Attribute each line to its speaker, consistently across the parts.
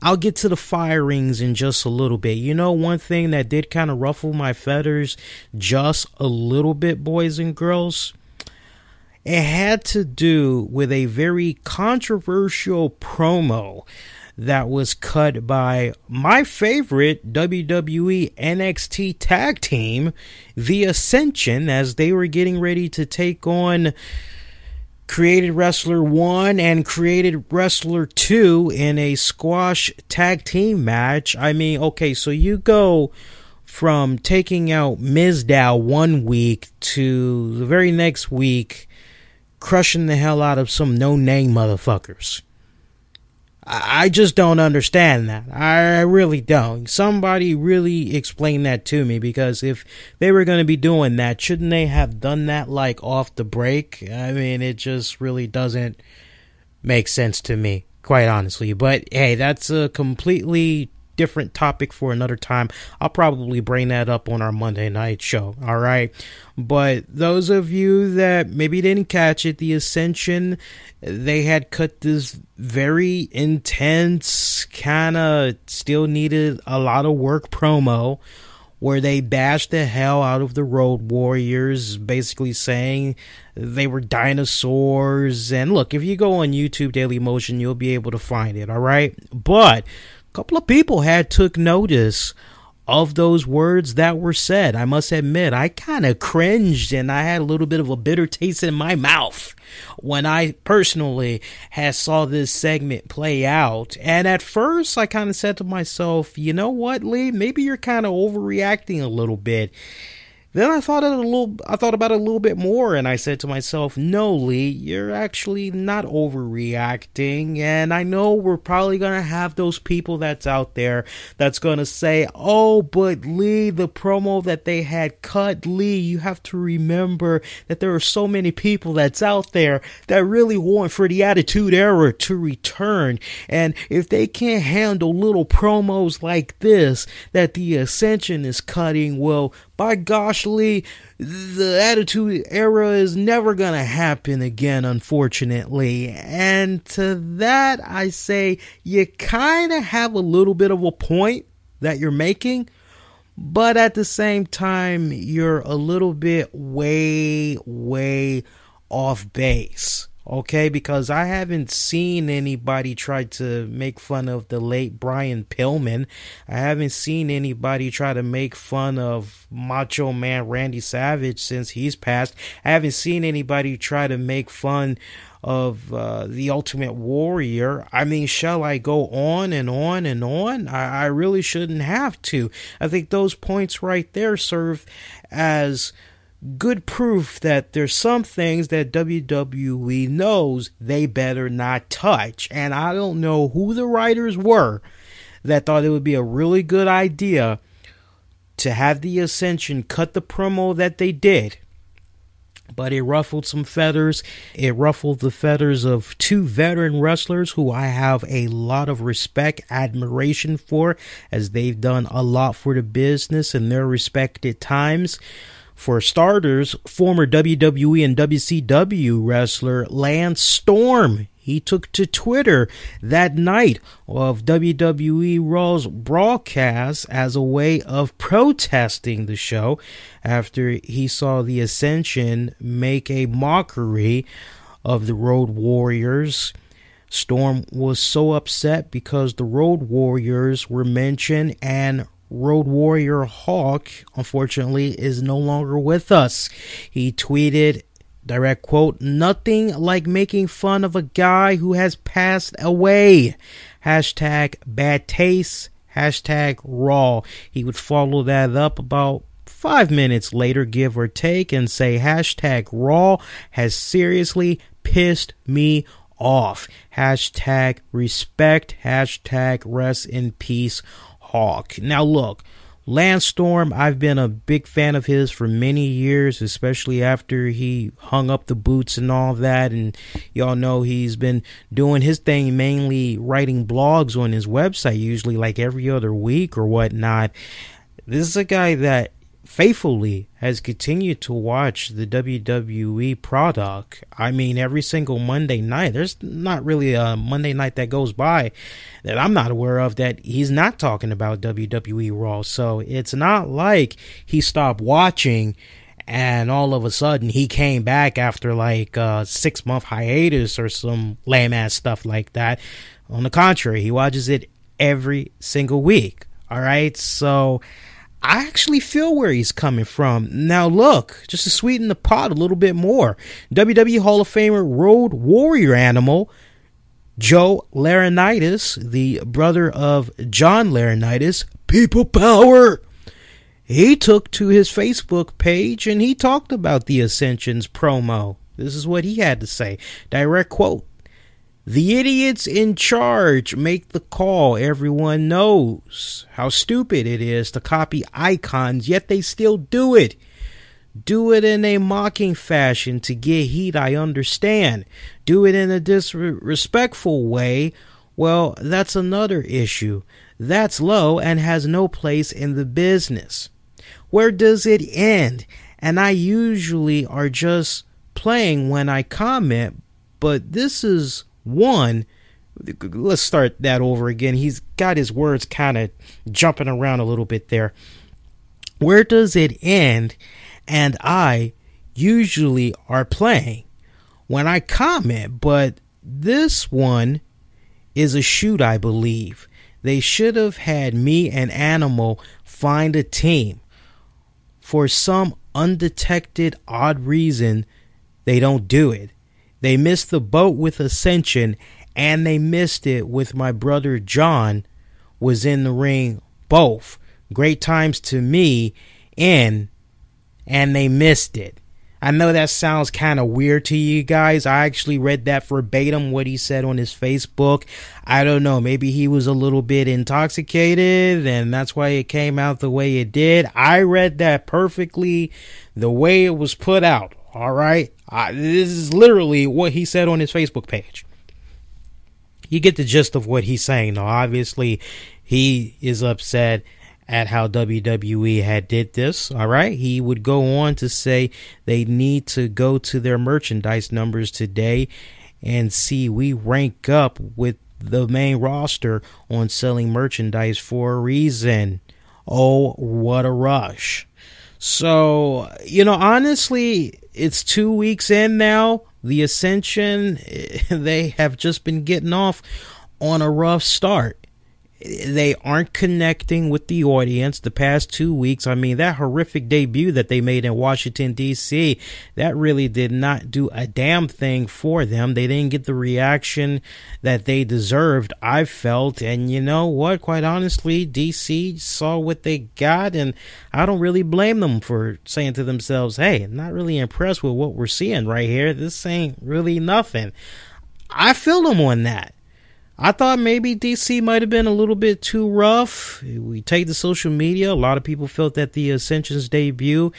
Speaker 1: I'll get to the firings in just a little bit. You know, one thing that did kind of ruffle my feathers just a little bit, boys and girls, it had to do with a very controversial promo that was cut by my favorite WWE NXT tag team, The Ascension, as they were getting ready to take on Created Wrestler 1 and Created Wrestler 2 in a squash tag team match. I mean, okay, so you go from taking out Mizdow 1 week to the very next week crushing the hell out of some no-name motherfuckers. I just don't understand that. I really don't. Somebody really explain that to me, because if they were going to be doing that, shouldn't they have done that like off the break? I mean, it just really doesn't make sense to me, quite honestly. But hey, that's a completely different topic for another time. I'll probably bring that up on our Monday night show. All right. But those of you that maybe didn't catch it, the Ascension, they had cut this very intense, kind of still needed a lot of work promo where they bashed the hell out of the Road Warriors, basically saying they were dinosaurs. And look, if you go on YouTube Daily Motion, you'll be able to find it. All right. But couple of people had took notice of those words that were said. I must admit, I kind of cringed and I had a little bit of a bitter taste in my mouth when I personally had saw this segment play out. And at first, I kind of said to myself, you know what, Lee? Maybe you're kind of overreacting a little bit. Then I thought about it a little bit more, and I said to myself, no, Lee, you're actually not overreacting. And I know we're probably going to have those people that's out there that's going to say, oh, but Lee, the promo that they had cut, Lee, you have to remember that there are so many people that's out there that really want for the Attitude Era to return. And if they can't handle little promos like this that the Ascension is cutting, well, by gosh, Lee, the Attitude Era is never going to happen again, unfortunately. And to that, I say you kind of have a little bit of a point that you're making, but at the same time, you're a little bit way off base. Okay, because I haven't seen anybody try to make fun of the late Brian Pillman. I haven't seen anybody try to make fun of Macho Man Randy Savage since he's passed. I haven't seen anybody try to make fun of the Ultimate Warrior. I mean, shall I go on and on and on? I really shouldn't have to. I think those points right there serve as good proof that there's some things that WWE knows they better not touch. And I don't know who the writers were that thought it would be a really good idea to have the Ascension cut the promo that they did. But it ruffled some feathers. It ruffled the feathers of two veteran wrestlers who I have a lot of respect, admiration for, as they've done a lot for the business in their respected times. For starters, former WWE and WCW wrestler Lance Storm. He took to Twitter that night of WWE Raw's broadcast as a way of protesting the show after he saw the Ascension make a mockery of the Road Warriors. Storm was so upset because the Road Warriors were mentioned, and Road Warrior Hawk, unfortunately, is no longer with us. He tweeted, direct quote, "Nothing like making fun of a guy who has passed away. Hashtag bad taste. Hashtag raw." He would follow that up about 5 minutes later, give or take, and say, hashtag raw has seriously pissed me off. Hashtag respect. Hashtag rest in peace, Hawk. Now look, Lance Storm, I've been a big fan of his for many years, especially after he hung up the boots and all that. And y'all know he's been doing his thing, mainly writing blogs on his website, usually like every other week or whatnot. This is a guy that faithfully has continued to watch the WWE product. I mean, every single Monday night. There's not really a Monday night that goes by that I'm not aware of that he's not talking about WWE Raw. So it's not like he stopped watching and all of a sudden he came back after like a 6-month hiatus or some lame ass stuff like that. On the contrary, he watches it every single week. All right, so I actually feel where he's coming from. Now, look, just to sweeten the pot a little bit more, WWE Hall of Famer Road Warrior Animal Joe Laurinaitis, the brother of John Laurinaitis, People Power, he took to his Facebook page and he talked about the Ascension's promo. This is what he had to say. Direct quote. The idiots in charge make the call. Everyone knows how stupid it is to copy icons, yet they still do it. Do it in a mocking fashion to get heat, I understand. Do it in a disrespectful way, well, that's another issue. That's low and has no place in the business. Where does it end? And I usually are just playing when I comment, but this is one. Let's start that over again. He's got his words kind of jumping around a little bit there. Where does it end? And I usually are playing when I comment, but this one is a shoot, I believe. They should have had me and Animal find a team. For some undetected odd reason, they don't do it. They missed the boat with Ascension, and they missed it with my brother John was in the ring. Both great times to me, and they missed it. I know that sounds kind of weird to you guys. I actually read that verbatim, what he said on his Facebook. I don't know, maybe he was a little bit intoxicated and that's why it came out the way it did. I read that perfectly the way it was put out. All right, this is literally what he said on his Facebook page. You get the gist of what he's saying. Now, obviously, he is upset at how WWE had did this. All right, he would go on to say they need to go to their merchandise numbers today and see we rank up with the main roster on selling merchandise for a reason. Oh, what a rush. So, honestly, it's 2 weeks in now. The Ascension, they have just been getting off on a rough start. They aren't connecting with the audience the past 2 weeks. I mean, that horrific debut that they made in Washington, D.C., that really did not do a damn thing for them. They didn't get the reaction that they deserved, I felt. And you know what? Quite honestly, D.C. saw what they got, and I don't really blame them for saying to themselves, hey, I'm not really impressed with what we're seeing right here. This ain't really nothing. I feel them on that. I thought maybe DC might have been a little bit too rough. We take the social media. A lot of people felt that the Ascension's debut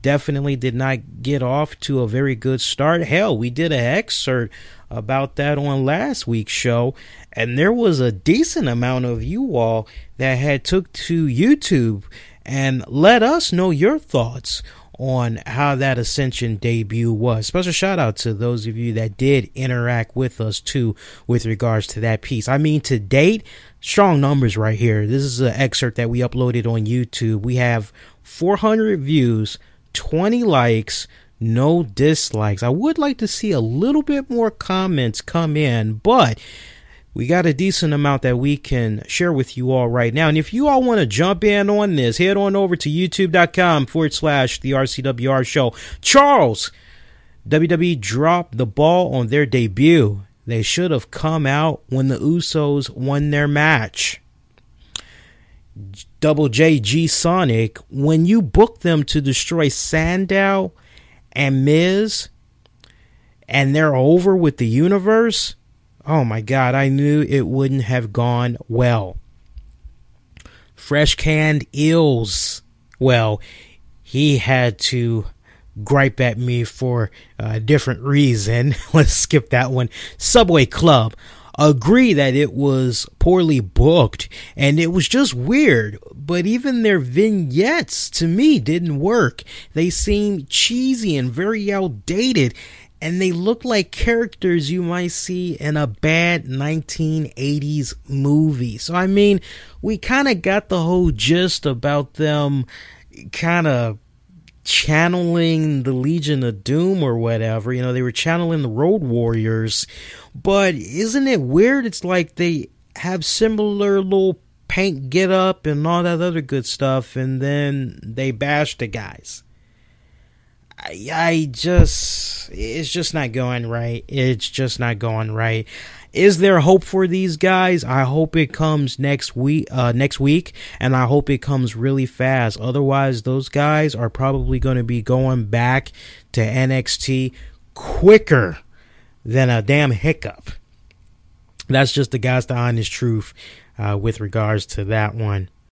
Speaker 1: definitely did not get off to a very good start. Hell, we did an excerpt about that on last week's show, and there was a decent amount of you all that had took to YouTube and let us know your thoughts on how that Ascension debut was. Special shout out to those of you that did interact with us too with regards to that piece. I mean, to date, strong numbers right here. This is an excerpt that we uploaded on YouTube. We have 400 views, 20 likes, no dislikes. I would like to see a little bit more comments come in, but we got a decent amount that we can share with you all right now. And if you all want to jump in on this, head on over to youtube.com/the RCWR show. Charles, WWE dropped the ball on their debut. They should have come out when the Usos won their match. Double J Sonic, when you book them to destroy Sandow and Miz, and they're over with the universe, oh my God, I knew it wouldn't have gone well. Fresh Canned Eels, well, he had to gripe at me for a different reason. Let's skip that one. Subway Club, agree that it was poorly booked and it was just weird. but even their vignettes to me didn't work. They seemed cheesy and very outdated, and they look like characters you might see in a bad 1980s movie. So I mean, we kind of got the whole gist about them kind of channeling the Legion of Doom or whatever. You know, they were channeling the Road Warriors. But isn't it weird? It's like they have similar little paint get up and all that other good stuff, and then they bash the guys. It's just not going right. It's just not going right. Is there hope for these guys? I hope it comes next week, and I hope it comes really fast. Otherwise, those guys are probably going to be going back to NXT quicker than a damn hiccup. That's just the honest truth with regards to that one.